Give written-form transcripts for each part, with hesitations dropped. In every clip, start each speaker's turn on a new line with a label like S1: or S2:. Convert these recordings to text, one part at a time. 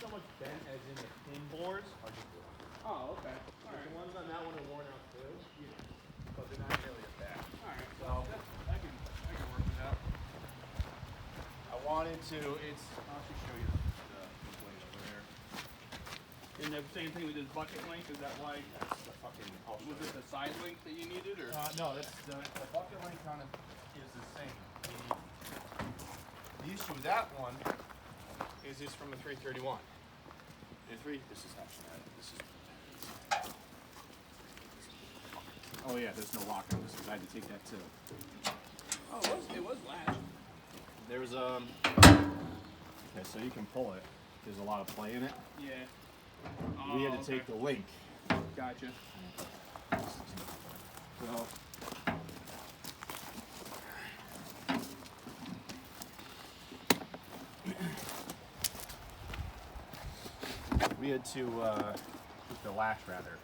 S1: so much bent as in the pin bores are just worn.
S2: Oh, okay. All right.
S1: The ones on that one are worn out too. Yeah. But they're not nearly as bad.
S2: All right.
S1: So
S2: I can work with that.
S1: I wanted to. I'll just show you the blade over there.
S2: And the same thing with this bucket length. Is that why?
S1: That's the fucking.
S2: Was it the side length that you needed, or?
S1: No, that's the bucket length kind of is the same. The issue with that one is it's from the 331. This is actually this is. Oh yeah, there's no lock on this because I had to take that too.
S2: Oh, it was latched.
S1: There's okay, so you can pull it. There's a lot of play in it.
S2: Yeah.
S1: We had to take the link.
S2: Gotcha.
S1: So we had to put the latch rather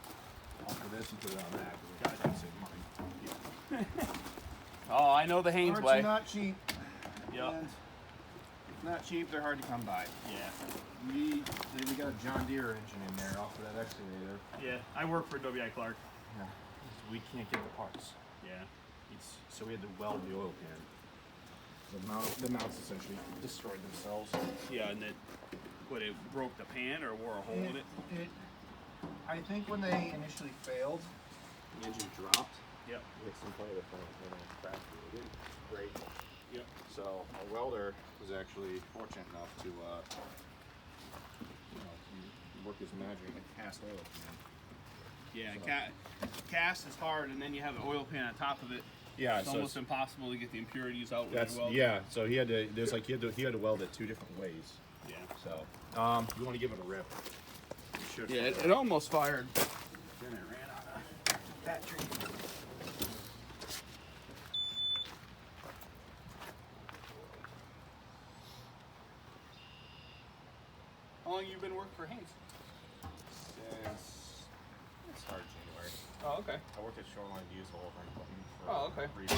S1: off of this and put it on that because we got to save money.
S2: Oh, I know the Haynes
S1: Parts
S2: way.
S1: are not cheap.
S2: Yep.
S1: And not cheap. They're hard to come by.
S2: Yeah.
S1: We got a John Deere engine in there off of that excavator.
S2: Yeah. I work for WI Clark.
S1: Yeah. We can't get the parts.
S2: Yeah.
S1: So we had to weld the oil pan. The mounts essentially destroyed themselves.
S2: Yeah, and it broke the pan or wore a hole in it.
S1: I think when they initially failed, the engine dropped.
S2: Yep.
S1: We hit some play with it and it cracked. It didn't break.
S2: Yep.
S1: So our welder was actually fortunate enough to work his magic and cast oil pan.
S2: Yeah,
S1: So.
S2: cast is hard, and then you have an oil pan on top of it.
S1: Yeah,
S2: it's almost impossible to get the impurities out.
S1: That's
S2: when you weld.
S1: yeah. So he had to weld it 2 different ways.
S2: Yeah.
S1: So you want to give it a rip. You should.
S2: Yeah, it almost fired. Then it ran out of battery. How long you been working for Haynes?
S1: Since it started January.
S2: Oh, okay.
S1: I worked at Shoreline Diesel over in Clinton for
S2: Oh, okay.
S1: 3 years.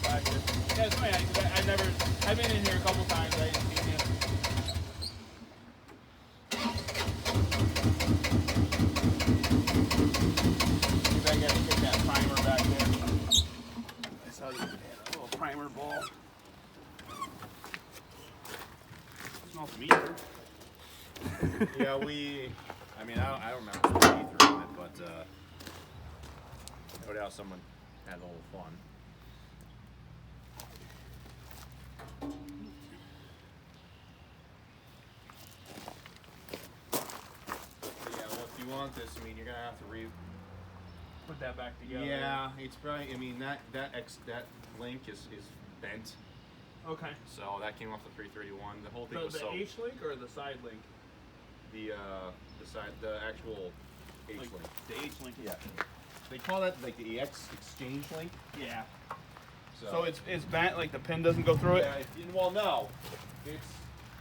S2: Gotcha. Yeah, it's funny. I've been in here a couple times. I didn't see you. Maybe I gotta get that primer back there. I saw that a little primer ball. Smells meter.
S1: Yeah, I don't remember what we threw in it, but no doubt someone had a little fun. But yeah, well, if you want this, you're gonna have to
S2: Put that back together.
S1: Yeah, it's probably. That link is bent.
S2: Okay.
S1: So that came off the 331. The whole thing was
S2: The
S1: so.
S2: H link or the side link?
S1: The actual H link.
S2: The H link.
S1: Yeah. They call that like the exchange link.
S2: Yeah. So it's bent, like the pin doesn't go through it?
S1: Yeah, well, no. It's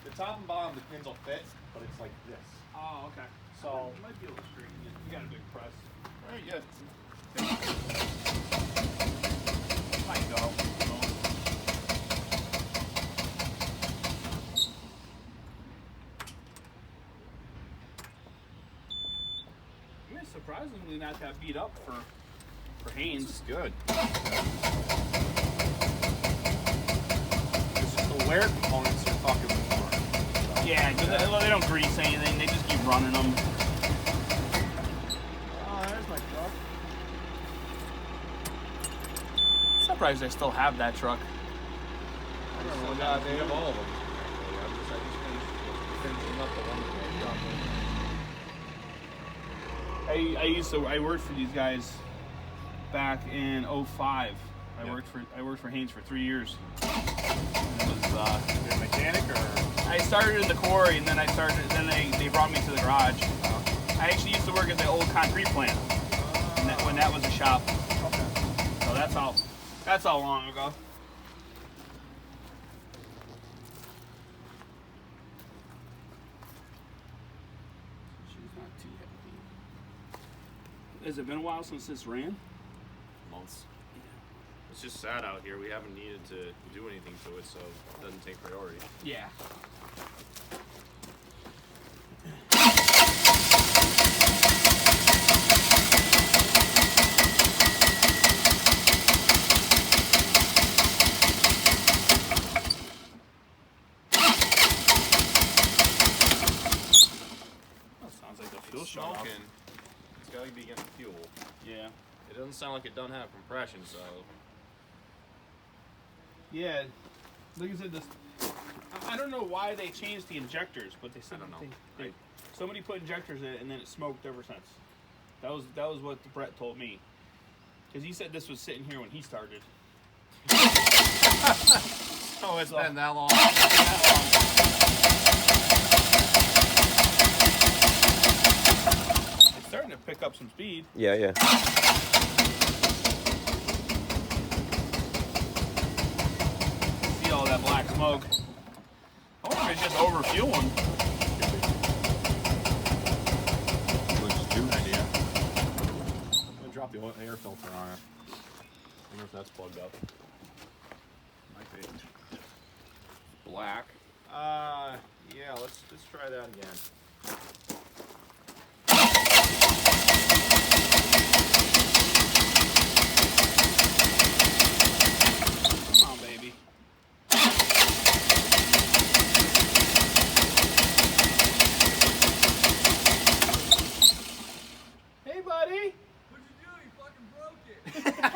S1: the top and bottom of the pins will fit, but it's like this.
S2: Oh, okay.
S1: So
S2: You might be able to straighten it. You got a big press.
S1: right, yeah.
S2: Might go. I mean, surprisingly not that beat up for Haynes.
S1: This is good.
S2: The wear components are fucking more. Yeah, they don't grease anything. They just keep running them. Oh, there's my truck. Surprised I still have that truck.
S1: They have all of them. I just finishing up the one
S2: I worked for these guys back in 2005. I worked for Haynes for 3 years. It was
S1: You're a mechanic or?
S2: I started in the quarry and then they brought me to the garage. I actually used to work at the old concrete plant when that was a shop.
S1: Okay.
S2: So that's how long ago. She's not too heavy. Has it been a while since this ran?
S1: Months. It's just sat out here. We haven't needed to do anything to it, so it doesn't take priority.
S2: Yeah. Sounds like the fuel shut off.
S1: Smoking. It's got to be getting fuel.
S2: Yeah.
S1: It doesn't sound like it doesn't have compression, so.
S2: Yeah. Like I said, this. I don't know why they changed the injectors, but they said
S1: I don't know.
S2: somebody put injectors in it and then it smoked ever since. That was what Brett told me. Because he said this was sitting here when he started.
S1: Oh, it's been that long.
S2: It's starting to pick up some speed.
S3: Yeah, yeah.
S2: See all that black smoke. I wonder if it's just overfueling.
S1: Which is a good idea. I'm gonna drop the air filter on it. I wonder if that's plugged up. Might be.
S2: Black.
S1: Yeah. Let's try that again.
S2: Come on, baby. Hey, buddy.
S4: What'd you do? You fucking broke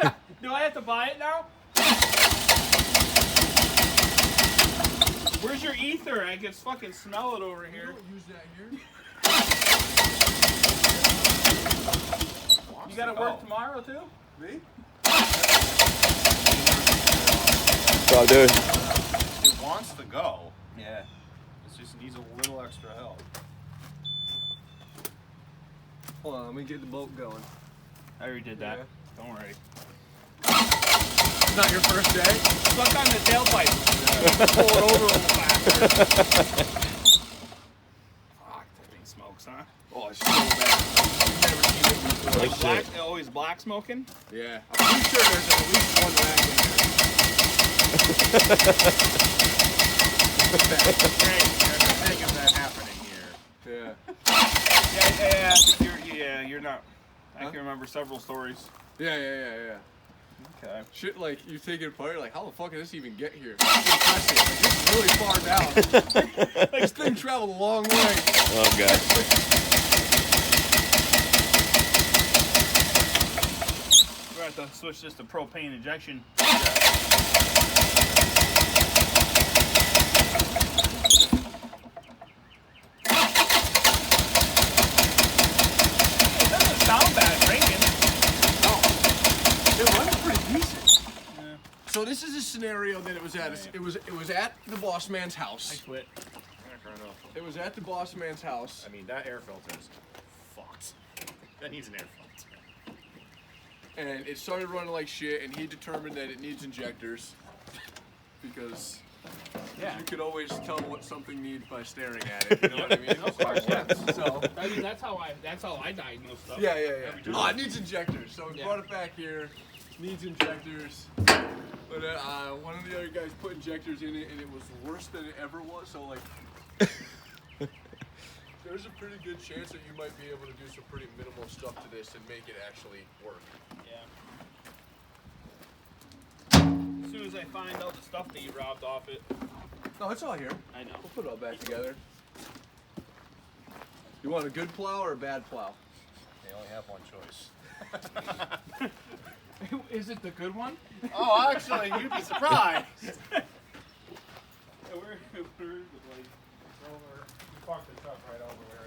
S4: it.
S2: Do I have to buy it now? Where's your ether? I can fucking smell it over
S4: You
S2: here.
S4: don't use that here.
S2: You gotta work tomorrow too?
S4: Me?
S3: So, dude.
S1: It wants to go.
S2: Yeah.
S1: It just needs a little extra help.
S4: Hold on, let me get the boat going.
S2: I already did that.
S4: Yeah.
S2: Don't worry.
S4: It's not your first day?
S2: Stuck on the tailpipe. Pull it over a little faster. Fuck, that thing smokes, huh?
S4: Oh, it's so bad. I've never seen it before.
S3: Like
S2: Black,
S3: shit.
S2: always black smoking?
S4: Yeah. I'm pretty sure there's at least one rack in
S2: Great.
S1: There's a thing of that happening here.
S4: there.
S2: You're not. I
S4: Huh?
S2: can remember several stories.
S4: Yeah.
S2: Okay.
S4: Shit, like, you take it apart, you're like, how the fuck did this even get here? It's impressive. Like, this is really far down. Like, this thing traveled a long way.
S3: Oh, God.
S2: We're going to have to switch this to propane injection. It doesn't sound bad cranking.
S4: It runs pretty decent.
S2: Yeah.
S4: So this is a scenario that it was at. It was at the boss man's house.
S2: I quit.
S4: It was at the boss man's house.
S1: I mean, that air filter is fucked. That needs an air filter.
S4: And it started running like shit, and he determined that it needs injectors because
S2: Yeah.
S4: you could always tell what something needs by staring at it. You know what I mean?
S2: Of course, yeah.
S4: So
S2: I mean, that's how I diagnose stuff.
S4: yeah.
S2: time.
S4: Oh, it needs injectors. So we
S2: Yeah.
S4: brought it back here. Needs injectors. But one of the other guys put injectors in it, and it was worse than it ever was. So like, there's a pretty good chance that you might be able to do some pretty minimal stuff to this and make it actually work.
S2: Yeah. As soon as I find out the stuff that you robbed off it,
S4: No, it's all here.
S2: I know.
S4: We'll put it all back together. You want a good plow or a bad plow?
S1: They only have one choice.
S2: Is it the good one?
S1: Oh, actually, you'd be surprised.
S2: We're the place. Over. We parked the truck right over where